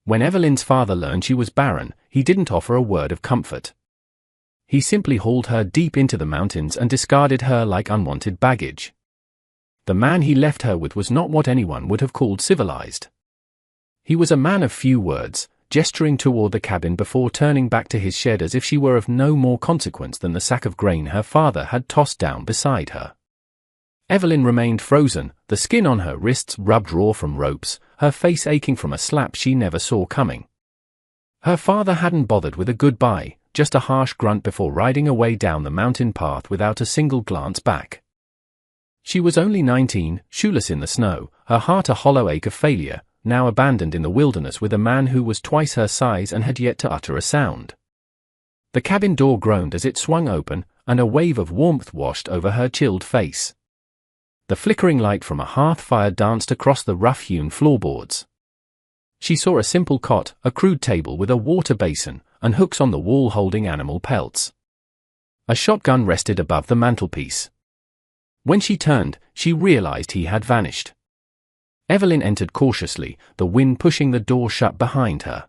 When Evelyn's father learned she was barren, he didn't offer a word of comfort. He simply hauled her deep into the mountains and discarded her like unwanted baggage. The man he left her with was not what anyone would have called civilized. He was a man of few words, gesturing toward the cabin before turning back to his shed as if she were of no more consequence than the sack of grain her father had tossed down beside her. Evelyn remained frozen, the skin on her wrists rubbed raw from ropes, her face aching from a slap she never saw coming. Her father hadn't bothered with a goodbye, just a harsh grunt before riding away down the mountain path without a single glance back. She was only 19, shoeless in the snow, her heart a hollow ache of failure, now abandoned in the wilderness with a man who was twice her size and had yet to utter a sound. The cabin door groaned as it swung open, and a wave of warmth washed over her chilled face. The flickering light from a hearth fire danced across the rough-hewn floorboards. She saw a simple cot, a crude table with a water basin, and hooks on the wall holding animal pelts. A shotgun rested above the mantelpiece. When she turned, she realized he had vanished. Evelyn entered cautiously, the wind pushing the door shut behind her.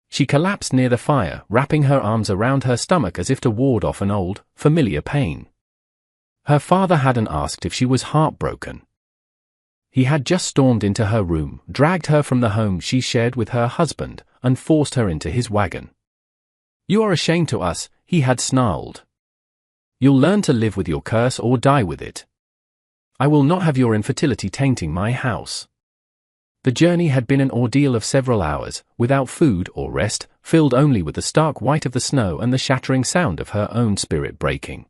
She collapsed near the fire, wrapping her arms around her stomach as if to ward off an old, familiar pain. Her father hadn't asked if she was heartbroken. He had just stormed into her room, dragged her from the home she shared with her husband, and forced her into his wagon. "You are a shame to us," he had snarled. "You'll learn to live with your curse or die with it. I will not have your infertility tainting my house." The journey had been an ordeal of several hours, without food or rest, filled only with the stark white of the snow and the shattering sound of her own spirit breaking.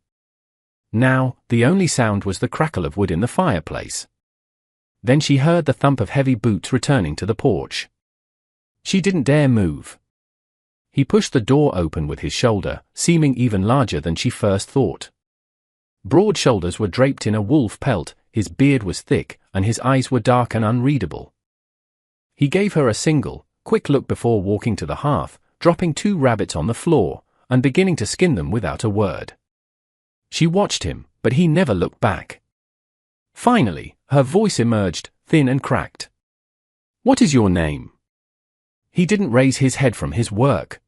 Now, the only sound was the crackle of wood in the fireplace. Then she heard the thump of heavy boots returning to the porch. She didn't dare move. He pushed the door open with his shoulder, seeming even larger than she first thought. Broad shoulders were draped in a wolf pelt, his beard was thick, and his eyes were dark and unreadable. He gave her a single, quick look before walking to the hearth, dropping 2 rabbits on the floor, and beginning to skin them without a word. She watched him, but he never looked back. Finally, her voice emerged, thin and cracked. "What is your name?" He didn't raise his head from his work.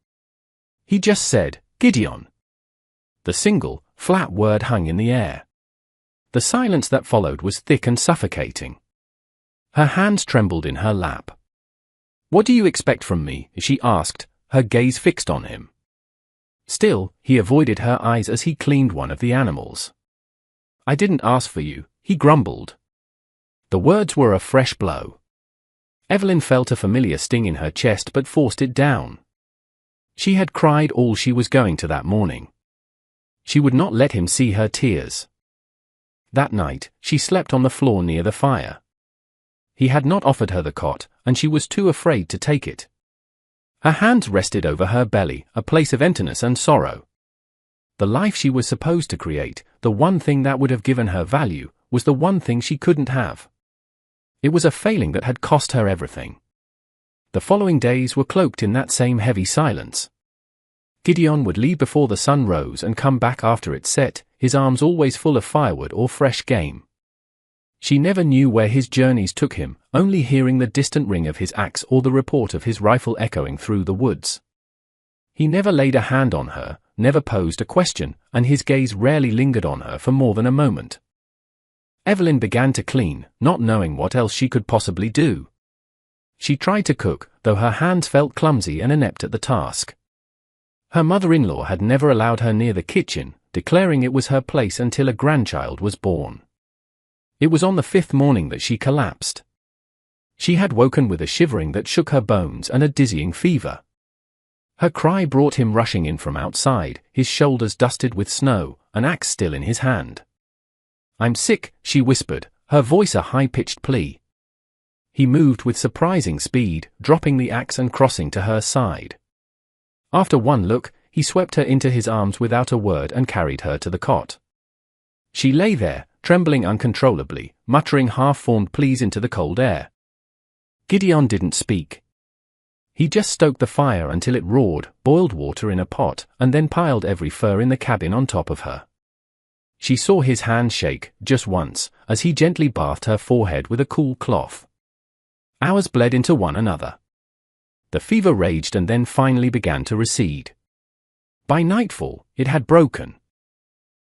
He just said, "Gideon." The single, flat word hung in the air. The silence that followed was thick and suffocating. Her hands trembled in her lap. "What do you expect from me?" she asked, her gaze fixed on him. Still, he avoided her eyes as he cleaned one of the animals. "I didn't ask for you," he grumbled. The words were a fresh blow. Evelyn felt a familiar sting in her chest but forced it down. She had cried all she was going to that morning. She would not let him see her tears. That night, she slept on the floor near the fire. He had not offered her the cot, and she was too afraid to take it. Her hands rested over her belly, a place of emptiness and sorrow. The life she was supposed to create, the one thing that would have given her value, was the one thing she couldn't have. It was a failing that had cost her everything. The following days were cloaked in that same heavy silence. Gideon would leave before the sun rose and come back after it set, his arms always full of firewood or fresh game. She never knew where his journeys took him, only hearing the distant ring of his axe or the report of his rifle echoing through the woods. He never laid a hand on her, never posed a question, and his gaze rarely lingered on her for more than a moment. Evelyn began to clean, not knowing what else she could possibly do. She tried to cook, though her hands felt clumsy and inept at the task. Her mother-in-law had never allowed her near the kitchen, declaring it was her place until a grandchild was born. It was on the 5th morning that she collapsed. She had woken with a shivering that shook her bones and a dizzying fever. Her cry brought him rushing in from outside, his shoulders dusted with snow, an axe still in his hand. "I'm sick," she whispered, her voice a high-pitched plea. He moved with surprising speed, dropping the axe and crossing to her side. After one look, he swept her into his arms without a word and carried her to the cot. She lay there, trembling uncontrollably, muttering half-formed pleas into the cold air. Gideon didn't speak. He just stoked the fire until it roared, boiled water in a pot, and then piled every fur in the cabin on top of her. She saw his hand shake, just once, as he gently bathed her forehead with a cool cloth. Hours bled into one another. The fever raged and then finally began to recede. By nightfall, it had broken.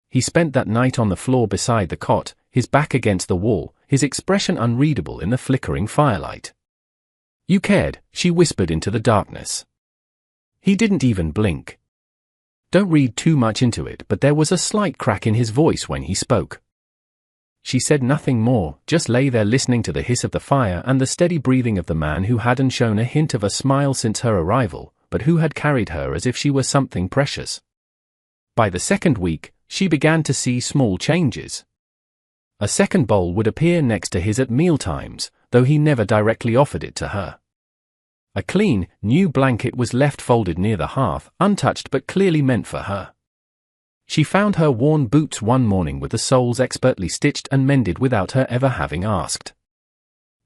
He spent that night on the floor beside the cot, his back against the wall, his expression unreadable in the flickering firelight. "You cared," she whispered into the darkness. He didn't even blink. Don't read too much into it, but there was a slight crack in his voice when he spoke. She said nothing more, just lay there listening to the hiss of the fire and the steady breathing of the man who hadn't shown a hint of a smile since her arrival, but who had carried her as if she were something precious. By the second week, she began to see small changes. A second bowl would appear next to his at mealtimes, though he never directly offered it to her. A clean, new blanket was left folded near the hearth, untouched but clearly meant for her. She found her worn boots one morning with the soles expertly stitched and mended without her ever having asked.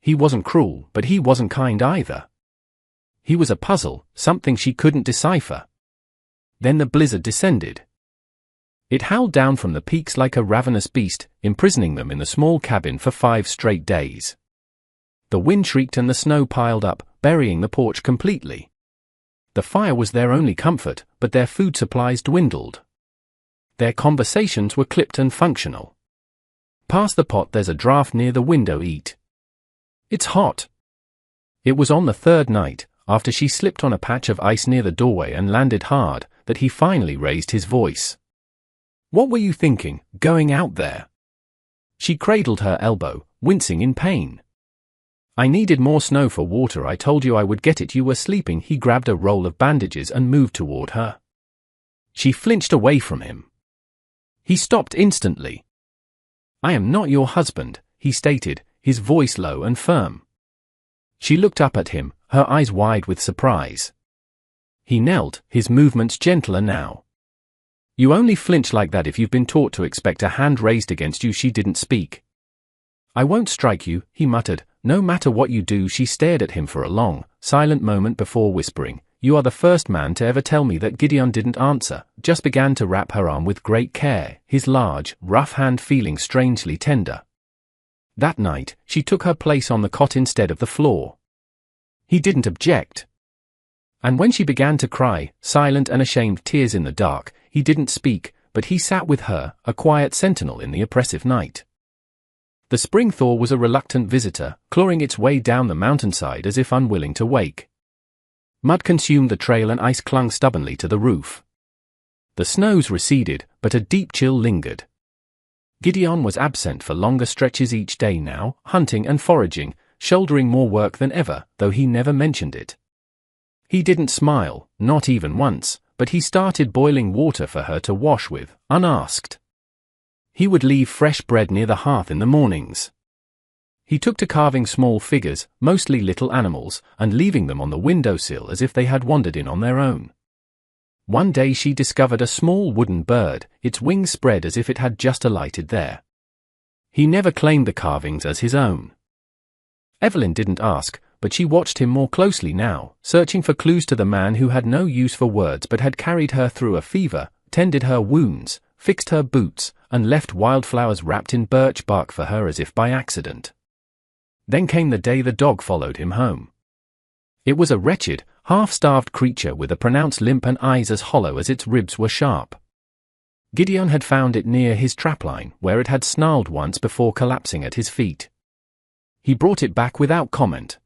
He wasn't cruel, but he wasn't kind either. He was a puzzle, something she couldn't decipher. Then the blizzard descended. It howled down from the peaks like a ravenous beast, imprisoning them in the small cabin for 5 straight days. The wind shrieked and the snow piled up, burying the porch completely. The fire was their only comfort, but their food supplies dwindled. Their conversations were clipped and functional. "Pass the pot, there's a draft near the window, eat. It's hot." It was on the third night, after she slipped on a patch of ice near the doorway and landed hard, that he finally raised his voice. "What were you thinking, going out there?" She cradled her elbow, wincing in pain. "I needed more snow for water. I told you I would get it. You were sleeping." He grabbed a roll of bandages and moved toward her. She flinched away from him. He stopped instantly. "I am not your husband," he stated, his voice low and firm. She looked up at him, her eyes wide with surprise. He knelt, his movements gentler now. "You only flinch like that if you've been taught to expect a hand raised against you." She didn't speak. "I won't strike you," he muttered, "no matter what you do." She stared at him for a long, silent moment before whispering, "You are the first man to ever tell me that." Gideon didn't answer, just began to wrap her arm with great care, his large, rough hand feeling strangely tender. That night, she took her place on the cot instead of the floor. He didn't object. And when she began to cry, silent and ashamed, tears in the dark, he didn't speak, but he sat with her, a quiet sentinel in the oppressive night. The spring thaw was a reluctant visitor, clawing its way down the mountainside as if unwilling to wake. Mud consumed the trail and ice clung stubbornly to the roof. The snows receded, but a deep chill lingered. Gideon was absent for longer stretches each day now, hunting and foraging, shouldering more work than ever, though he never mentioned it. He didn't smile, not even once, but he started boiling water for her to wash with, unasked. He would leave fresh bread near the hearth in the mornings. He took to carving small figures, mostly little animals, and leaving them on the windowsill as if they had wandered in on their own. One day she discovered a small wooden bird, its wings spread as if it had just alighted there. He never claimed the carvings as his own. Evelyn didn't ask, but she watched him more closely now, searching for clues to the man who had no use for words but had carried her through a fever, tended her wounds, fixed her boots, and left wildflowers wrapped in birch bark for her as if by accident. Then came the day the dog followed him home. It was a wretched, half-starved creature with a pronounced limp and eyes as hollow as its ribs were sharp. Gideon had found it near his trapline, where it had snarled once before collapsing at his feet. He brought it back without comment.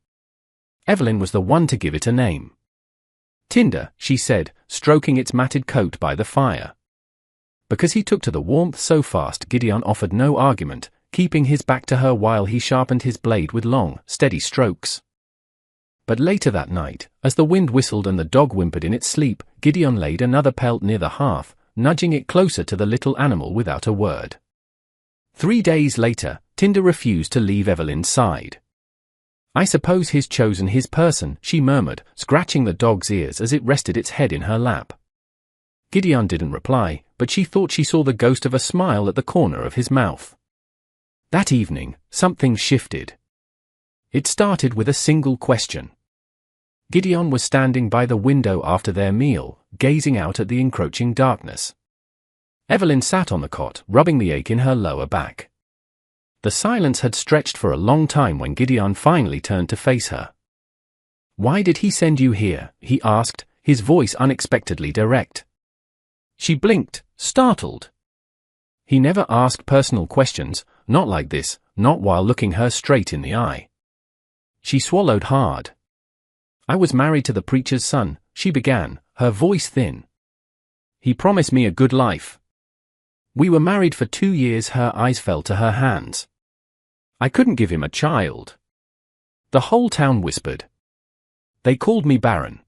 Evelyn was the one to give it a name. "Tinder," she said, stroking its matted coat by the fire. Because he took to the warmth so fast, Gideon offered no argument, keeping his back to her while he sharpened his blade with long, steady strokes. But later that night, as the wind whistled and the dog whimpered in its sleep, Gideon laid another pelt near the hearth, nudging it closer to the little animal without a word. 3 days later, Tinder refused to leave Evelyn's side. "I suppose he's chosen his person," she murmured, scratching the dog's ears as it rested its head in her lap. Gideon didn't reply, but she thought she saw the ghost of a smile at the corner of his mouth. That evening, something shifted. It started with a single question. Gideon was standing by the window after their meal, gazing out at the encroaching darkness. Evelyn sat on the cot, rubbing the ache in her lower back. The silence had stretched for a long time when Gideon finally turned to face her. "Why did he send you here?" he asked, his voice unexpectedly direct. She blinked, startled. He never asked personal questions, not like this, not while looking her straight in the eye. She swallowed hard. "I was married to the preacher's son," she began, her voice thin. "He promised me a good life. We were married for 2 years." Her eyes fell to her hands. "I couldn't give him a child." The whole town whispered. "They called me barren."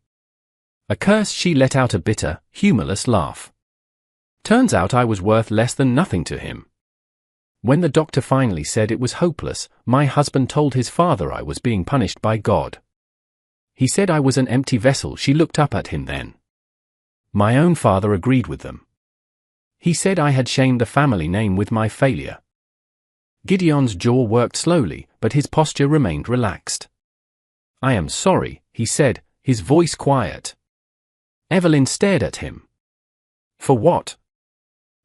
A curse. She let out a bitter, humorless laugh. "Turns out I was worth less than nothing to him. When the doctor finally said it was hopeless, my husband told his father I was being punished by God. He said I was an empty vessel." She looked up at him then. "My own father agreed with them. He said I had shamed the family name with my failure." Gideon's jaw worked slowly, but his posture remained relaxed. "I am sorry," he said, his voice quiet. Evelyn stared at him. "For what?"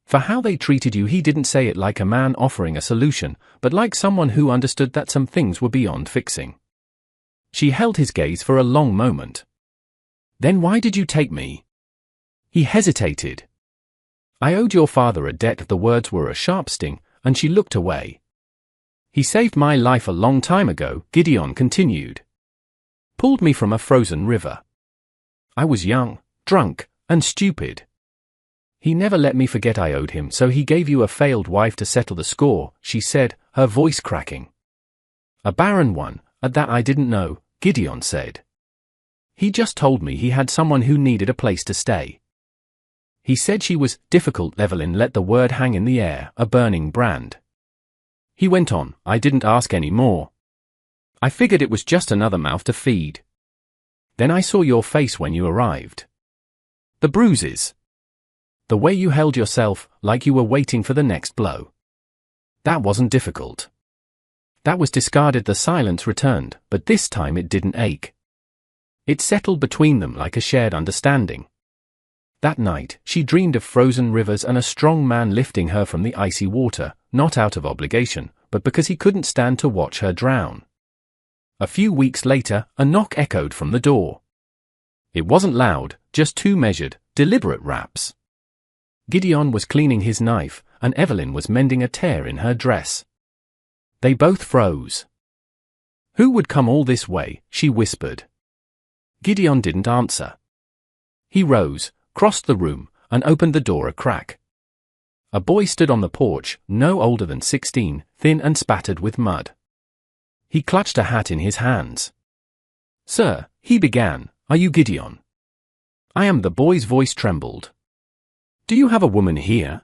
"For how they treated you." He didn't say it like a man offering a solution, but like someone who understood that some things were beyond fixing. She held his gaze for a long moment. "Then why did you take me?" He hesitated. "I owed your father a debt." The words were a sharp sting, and she looked away. "He saved my life a long time ago," Gideon continued. "Pulled me from a frozen river. I was young, drunk, and stupid. He never let me forget I owed him, so he gave you a failed wife to settle the score," she said, her voice cracking. "A barren one, at that." "I didn't know," Gideon said. "He just told me he had someone who needed a place to stay. He said she was difficult." Evelyn let the word hang in the air, a burning brand. He went on, "I didn't ask any more. I figured it was just another mouth to feed. Then I saw your face when you arrived. The bruises. The way you held yourself, like you were waiting for the next blow. That wasn't difficult. That was discarded." The silence returned, but this time it didn't ache. It settled between them like a shared understanding. That night, she dreamed of frozen rivers and a strong man lifting her from the icy water, not out of obligation, but because he couldn't stand to watch her drown. A few weeks later, a knock echoed from the door. It wasn't loud, just 2 measured, deliberate raps. Gideon was cleaning his knife, and Evelyn was mending a tear in her dress. They both froze. "Who would come all this way?" she whispered. Gideon didn't answer. He rose, crossed the room, and opened the door a crack. A boy stood on the porch, no older than 16, thin and spattered with mud. He clutched a hat in his hands. "Sir," he began, "are you Gideon?" "I am." The boy's voice trembled. "Do you have a woman here?"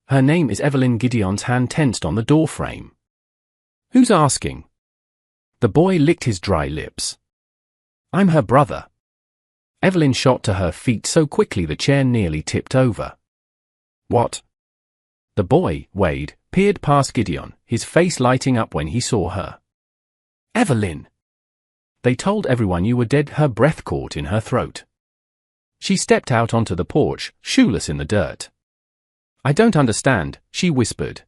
"Her name is Evelyn." Gideon's hand tensed on the doorframe. "Who's asking?" The boy licked his dry lips. "I'm her brother." Evelyn shot to her feet so quickly the chair nearly tipped over. "What?" The boy, Wade, peered past Gideon, his face lighting up when he saw her. "Evelyn! They told everyone you were dead." Her breath caught in her throat. She stepped out onto the porch, shoeless in the dirt. "I don't understand," she whispered.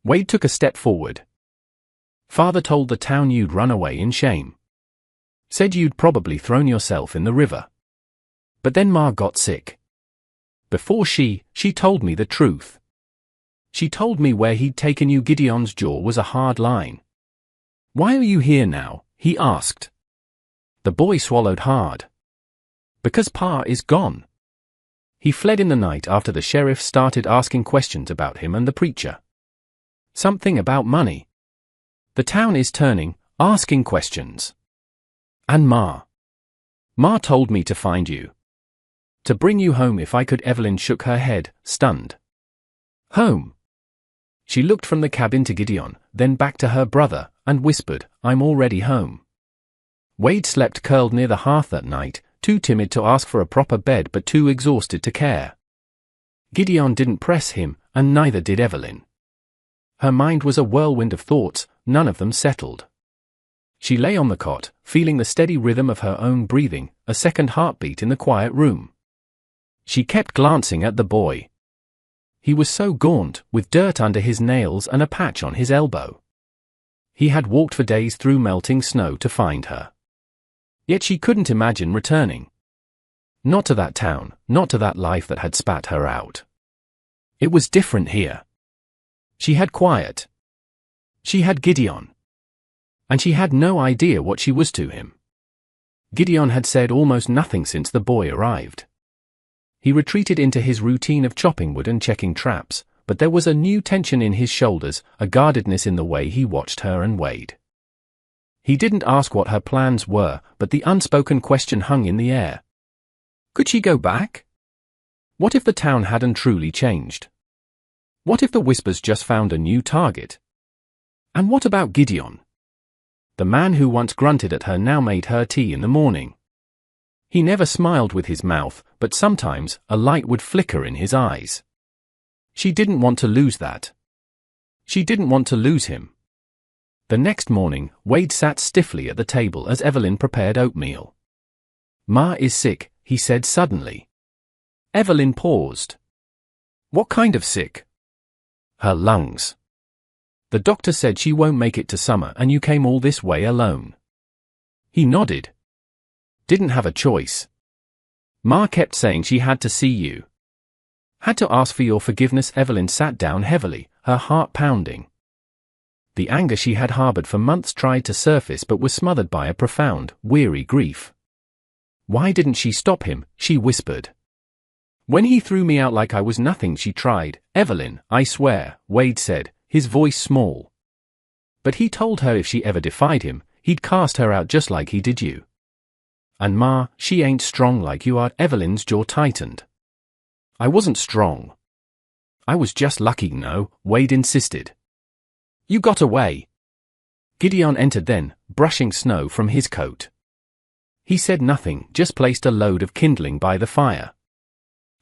Wade took a step forward. "Father told the town you'd run away in shame. Said you'd probably thrown yourself in the river. But then Ma got sick. Before she told me the truth. She told me where he'd taken you." Gideon's jaw was a hard line. "Why are you here now?" he asked. The boy swallowed hard. "Because Pa is gone. He fled in the night after the sheriff started asking questions about him and the preacher. Something about money. The town is turning, asking questions. And Ma told me to find you. To bring you home if I could." Evelyn shook her head, stunned. "Home?" She looked from the cabin to Gideon, then back to her brother, and whispered, "I'm already home." Wade slept curled near the hearth that night, too timid to ask for a proper bed but too exhausted to care. Gideon didn't press him, and neither did Evelyn. Her mind was a whirlwind of thoughts, none of them settled. She lay on the cot, feeling the steady rhythm of her own breathing, a second heartbeat in the quiet room. She kept glancing at the boy. He was so gaunt, with dirt under his nails and a patch on his elbow. He had walked for days through melting snow to find her. Yet she couldn't imagine returning. Not to that town, not to that life that had spat her out. It was different here. She had quiet. She had Gideon. And she had no idea what she was to him. Gideon had said almost nothing since the boy arrived. He retreated into his routine of chopping wood and checking traps, but there was a new tension in his shoulders, a guardedness in the way he watched her and Wade. He didn't ask what her plans were, but the unspoken question hung in the air. Could she go back? What if the town hadn't truly changed? What if the Whispers just found a new target? And what about Gideon? The man who once grunted at her now made her tea in the morning. He never smiled with his mouth, but sometimes a light would flicker in his eyes. She didn't want to lose that. She didn't want to lose him. The next morning, Wade sat stiffly at the table as Evelyn prepared oatmeal. "Ma is sick," he said suddenly. Evelyn paused. "What kind of sick?" "Her lungs. The doctor said she won't make it to summer and you came all this way alone." He nodded. "Didn't have a choice. Ma kept saying she had to see you. Had to ask for your forgiveness." Evelyn sat down heavily, her heart pounding. The anger she had harbored for months tried to surface but was smothered by a profound, weary grief. "Why didn't she stop him?" she whispered. "When he threw me out like I was nothing," she tried. "Evelyn, I swear," Wade said, his voice small. But he told her if she ever defied him, he'd cast her out just like he did you. "And Ma, she ain't strong like you are." Evelyn's jaw tightened. "I wasn't strong. I was just lucky, no," Wade insisted. "You got away." Gideon entered then, brushing snow from his coat. He said nothing, just placed a load of kindling by the fire.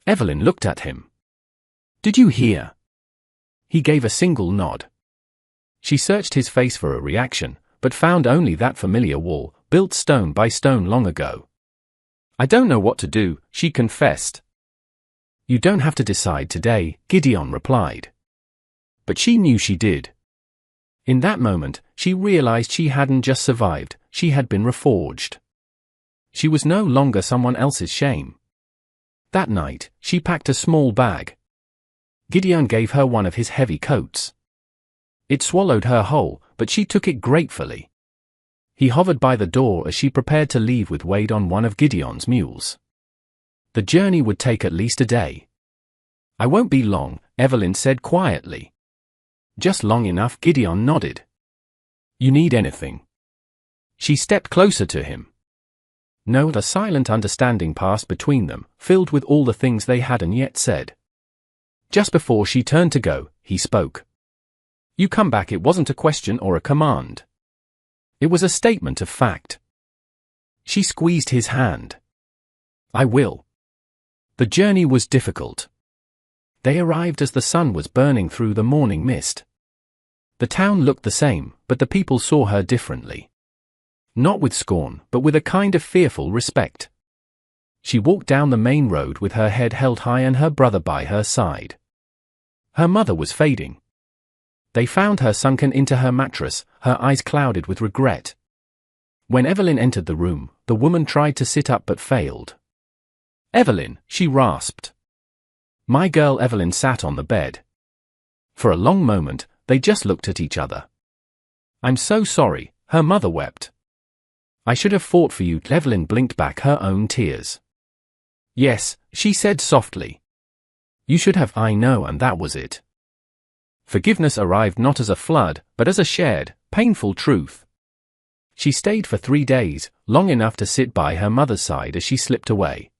Evelyn looked at him. "Did you hear?" He gave a single nod. She searched his face for a reaction, but found only that familiar wall, built stone by stone long ago. "I don't know what to do," she confessed. "You don't have to decide today," Gideon replied. But she knew she did. In that moment, she realized she hadn't just survived, she had been reforged. She was no longer someone else's shame. That night, she packed a small bag. Gideon gave her one of his heavy coats. It swallowed her whole, but she took it gratefully. He hovered by the door as she prepared to leave with Wade on one of Gideon's mules. The journey would take at least a day. "I won't be long," Evelyn said quietly. "Just long enough," Gideon nodded. "You need anything?" She stepped closer to him. No, the silent understanding passed between them, filled with all the things they hadn't yet said. Just before she turned to go, he spoke. "You come back." It wasn't a question or a command. It was a statement of fact. She squeezed his hand. "I will." The journey was difficult. They arrived as the sun was burning through the morning mist. The town looked the same, but the people saw her differently. Not with scorn, but with a kind of fearful respect. She walked down the main road with her head held high and her brother by her side. Her mother was fading. They found her sunken into her mattress, her eyes clouded with regret. When Evelyn entered the room, the woman tried to sit up but failed. "Evelyn," she rasped. "My girl." Evelyn sat on the bed. For a long moment, they just looked at each other. "I'm so sorry," her mother wept. "I should have fought for you." Evelyn blinked back her own tears. "Yes," she said softly. "You should have." "I know, and that was it." Forgiveness arrived not as a flood, but as a shared, painful truth. She stayed for 3 days, long enough to sit by her mother's side as she slipped away.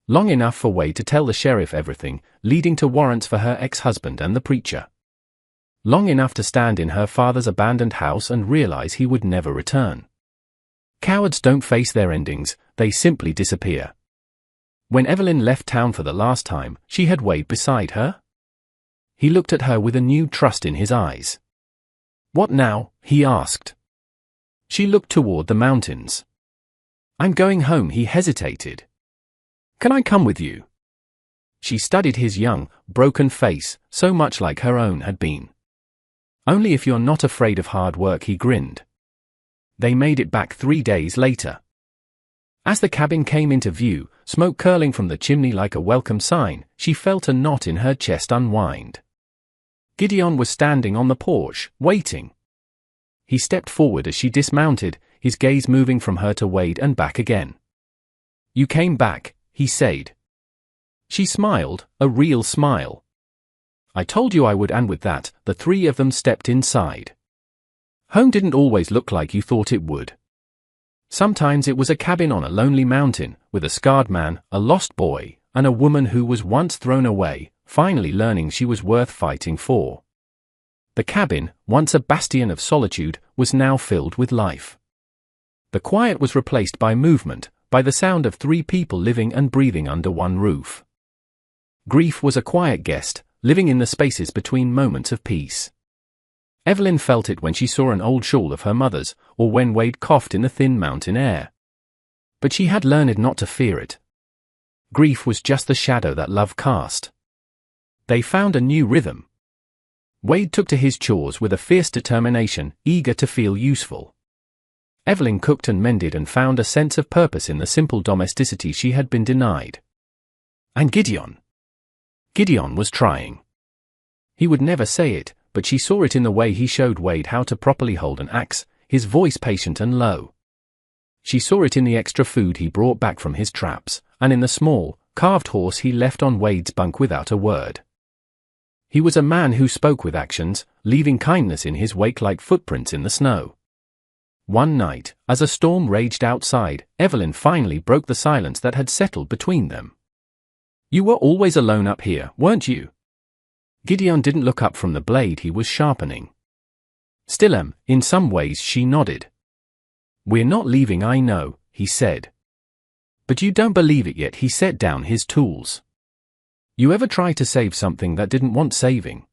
Long enough for Wade to tell the sheriff everything, leading to warrants for her ex-husband and the preacher. Long enough to stand in her father's abandoned house and realize he would never return. Cowards don't face their endings, they simply disappear. When Evelyn left town for the last time, she had Wade beside her. He looked at her with a new trust in his eyes. "What now?" he asked. She looked toward the mountains. "I'm going home." He hesitated. "Can I come with you?" She studied his young, broken face, so much like her own had been. "Only if you're not afraid of hard work." He grinned. They made it back 3 days later. As the cabin came into view, smoke curling from the chimney like a welcome sign, she felt a knot in her chest unwind. Gideon was standing on the porch, waiting. He stepped forward as she dismounted, his gaze moving from her to Wade and back again. "You came back," he said. She smiled, a real smile. "I told you I would," and with that, the three of them stepped inside. Home didn't always look like you thought it would. Sometimes it was a cabin on a lonely mountain, with a scarred man, a lost boy, and a woman who was once thrown away, finally learning she was worth fighting for. The cabin, once a bastion of solitude, was now filled with life. The quiet was replaced by movement, by the sound of three people living and breathing under one roof. Grief was a quiet guest, living in the spaces between moments of peace. Evelyn felt it when she saw an old shawl of her mother's, or when Wade coughed in the thin mountain air. But she had learned not to fear it. Grief was just the shadow that love cast. They found a new rhythm. Wade took to his chores with a fierce determination, eager to feel useful. Evelyn cooked and mended and found a sense of purpose in the simple domesticity she had been denied. And Gideon was trying. He would never say it, but she saw it in the way he showed Wade how to properly hold an axe, his voice patient and low. She saw it in the extra food he brought back from his traps, and in the small, carved horse he left on Wade's bunk without a word. He was a man who spoke with actions, leaving kindness in his wake like footprints in the snow. One night, as a storm raged outside, Evelyn finally broke the silence that had settled between them. "You were always alone up here, weren't you?" Gideon didn't look up from the blade he was sharpening. "Still in some ways," she nodded. "We're not leaving, I know," he said. "But you don't believe it yet." He set down his tools. "You ever try to save something that didn't want saving?"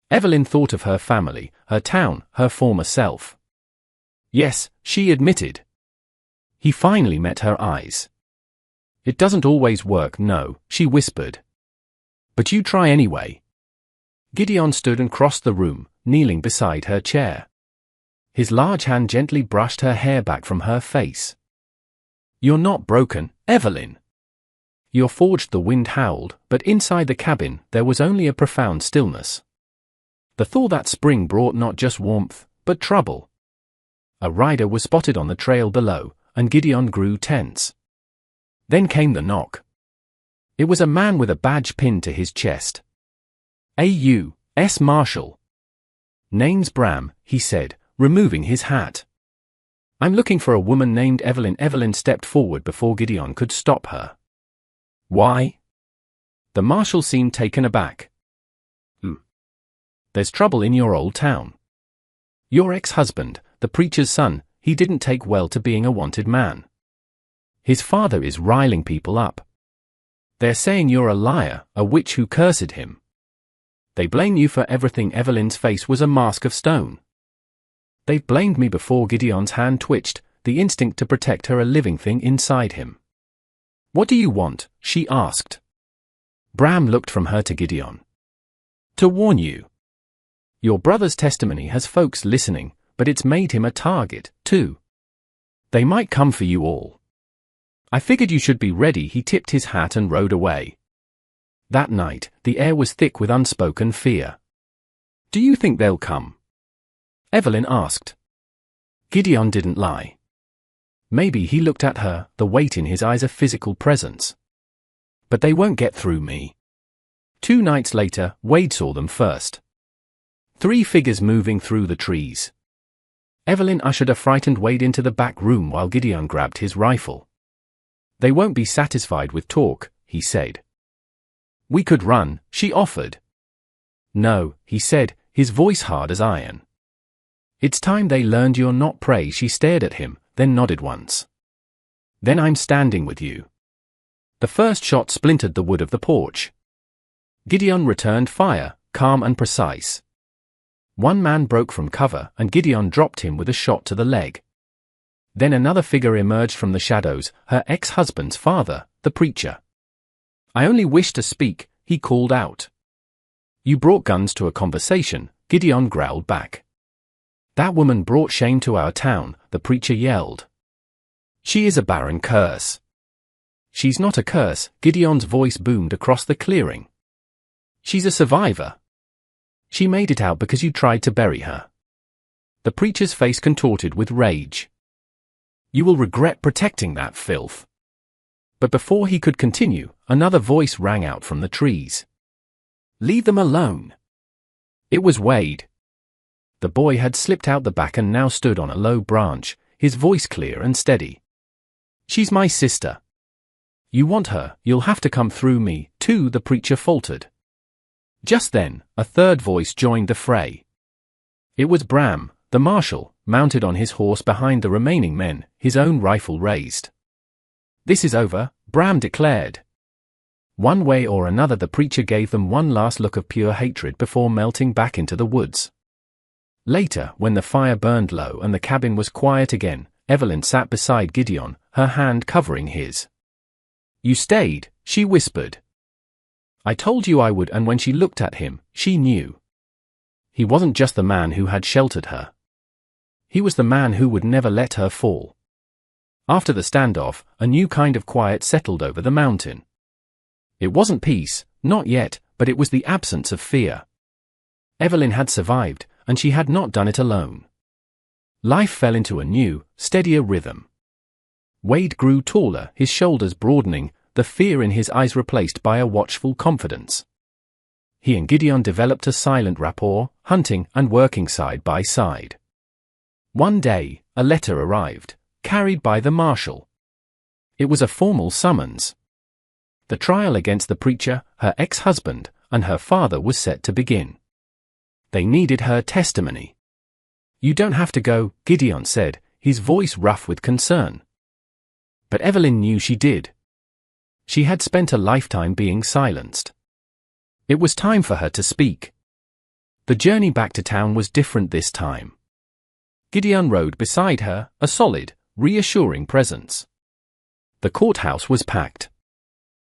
Evelyn thought of her family, her town, her former self. "Yes," she admitted. He finally met her eyes. "It doesn't always work, no," she whispered. "But you try anyway." Gideon stood and crossed the room, kneeling beside her chair. His large hand gently brushed her hair back from her face. "You're not broken, Evelyn." "You're forged," the wind howled, but inside the cabin, there was only a profound stillness. The thaw that spring brought not just warmth, but trouble. A rider was spotted on the trail below, and Gideon grew tense. Then came the knock. It was a man with a badge pinned to his chest. "A.U.S. Marshal." "Name's Bram," he said, removing his hat. "I'm looking for a woman named Evelyn." Evelyn stepped forward before Gideon could stop her. "Why?" The marshal seemed taken aback. "There's trouble in your old town. Your ex-husband, the preacher's son, he didn't take well to being a wanted man. His father is riling people up. They're saying you're a liar, a witch who cursed him. They blame you for everything." Evelyn's face was a mask of stone. "They've blamed me before." Gideon's hand twitched, the instinct to protect her a living thing inside him. "What do you want?" she asked. Bram looked from her to Gideon. "To warn you. Your brother's testimony has folks listening, but it's made him a target, too. They might come for you all. I figured you should be ready." He tipped his hat and rode away. That night, the air was thick with unspoken fear. "Do you think they'll come?" Evelyn asked. Gideon didn't lie. Maybe he looked at her, the weight in his eyes a physical presence. "But they won't get through me." 2 nights later, Wade saw them first. 3 figures moving through the trees. Evelyn ushered a frightened Wade into the back room while Gideon grabbed his rifle. "They won't be satisfied with talk," he said. "We could run," she offered. "No," he said, his voice hard as iron. "It's time they learned you're not prey." She stared at him, then nodded once. "Then I'm standing with you." The first shot splintered the wood of the porch. Gideon returned fire, calm and precise. One man broke from cover, and Gideon dropped him with a shot to the leg. Then another figure emerged from the shadows, her ex-husband's father, the preacher. "I only wish to speak," he called out. "You brought guns to a conversation," Gideon growled back. "That woman brought shame to our town," the preacher yelled. She is a barren curse. She's not a curse, Gideon's voice boomed across the clearing. She's a survivor. She made it out because you tried to bury her. The preacher's face contorted with rage. You will regret protecting that filth. But before he could continue, another voice rang out from the trees. Leave them alone. It was Wade. The boy had slipped out the back and now stood on a low branch, his voice clear and steady. She's my sister. You want her, you'll have to come through me, too, the preacher faltered. Just then, a third voice joined the fray. It was Bram, the marshal, mounted on his horse behind the remaining men, his own rifle raised. This is over, Bram declared. One way or another the preacher gave them one last look of pure hatred before melting back into the woods. Later, when the fire burned low and the cabin was quiet again, Evelyn sat beside Gideon, her hand covering his. You stayed, she whispered. I told you I would, and when she looked at him, she knew. He wasn't just the man who had sheltered her. He was the man who would never let her fall. After the standoff, a new kind of quiet settled over the mountain. It wasn't peace, not yet, but it was the absence of fear. Evelyn had survived, and she had not done it alone. Life fell into a new, steadier rhythm. Wade grew taller, his shoulders broadening, the fear in his eyes replaced by a watchful confidence. He and Gideon developed a silent rapport, hunting and working side by side. One day, a letter arrived, carried by the marshal. It was a formal summons. The trial against the preacher, her ex-husband, and her father was set to begin. They needed her testimony. You don't have to go, Gideon said, his voice rough with concern. But Evelyn knew she did. She had spent a lifetime being silenced. It was time for her to speak. The journey back to town was different this time. Gideon rode beside her, a solid, reassuring presence. The courthouse was packed.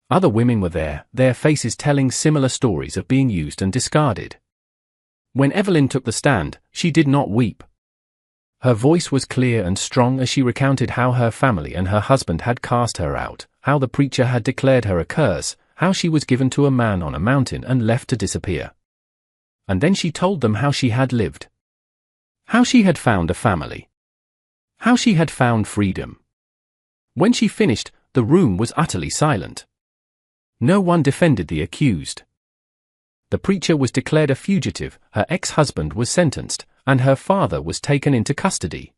Other women were there, their faces telling similar stories of being used and discarded. When Evelyn took the stand, she did not weep. Her voice was clear and strong as she recounted how her family and her husband had cast her out, how the preacher had declared her a curse, how she was given to a man on a mountain and left to disappear. And then she told them how she had lived. How she had found a family. How she had found freedom. When she finished, the room was utterly silent. No one defended the accused. The preacher was declared a fugitive, her ex-husband was sentenced, and her father was taken into custody.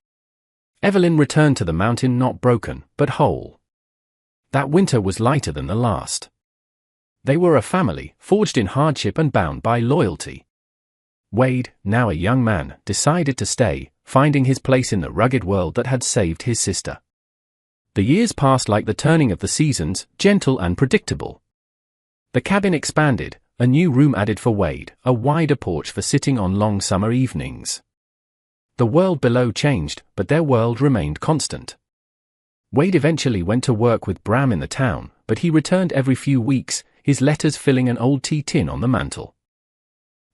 Evelyn returned to the mountain not broken, but whole. That winter was lighter than the last. They were a family, forged in hardship and bound by loyalty. Wade, now a young man, decided to stay, finding his place in the rugged world that had saved his sister. The years passed like the turning of the seasons, gentle and predictable. The cabin expanded, a new room added for Wade, a wider porch for sitting on long summer evenings. The world below changed, but their world remained constant. Wade eventually went to work with Bram in the town, but he returned every few weeks, his letters filling an old tea tin on the mantel.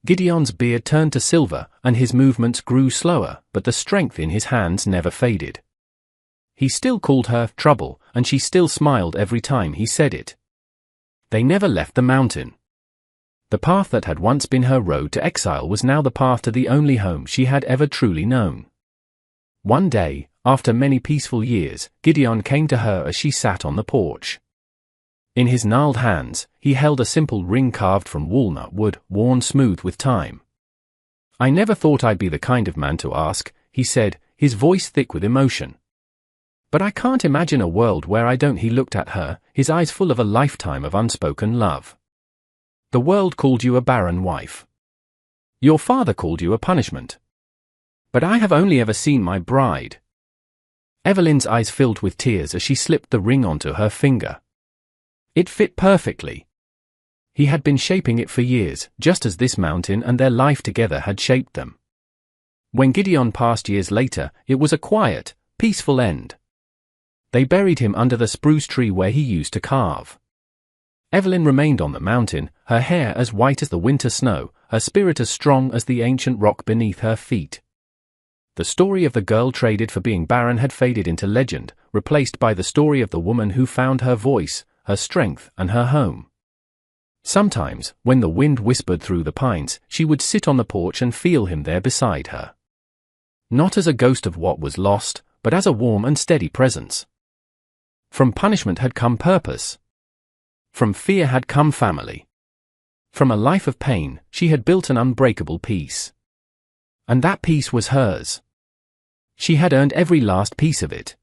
Gideon's beard turned to silver, and his movements grew slower, but the strength in his hands never faded. He still called her trouble, and she still smiled every time he said it. They never left the mountain. The path that had once been her road to exile was now the path to the only home she had ever truly known. One day, after many peaceful years, Gideon came to her as she sat on the porch. In his gnarled hands, he held a simple ring carved from walnut wood, worn smooth with time. I never thought I'd be the kind of man to ask, he said, his voice thick with emotion. But I can't imagine a world where I don't. He looked at her, his eyes full of a lifetime of unspoken love. The world called you a barren wife. Your father called you a punishment. But I have only ever seen my bride. Evelyn's eyes filled with tears as she slipped the ring onto her finger. It fit perfectly. He had been shaping it for years, just as this mountain and their life together had shaped them. When Gideon passed years later, it was a quiet, peaceful end. They buried him under the spruce tree where he used to carve. Evelyn remained on the mountain, her hair as white as the winter snow, her spirit as strong as the ancient rock beneath her feet. The story of the girl traded for being barren had faded into legend, replaced by the story of the woman who found her voice, her strength, and her home. Sometimes, when the wind whispered through the pines, she would sit on the porch and feel him there beside her. Not as a ghost of what was lost, but as a warm and steady presence. From punishment had come purpose. From fear had come family. From a life of pain, she had built an unbreakable peace. And that peace was hers. She had earned every last piece of it.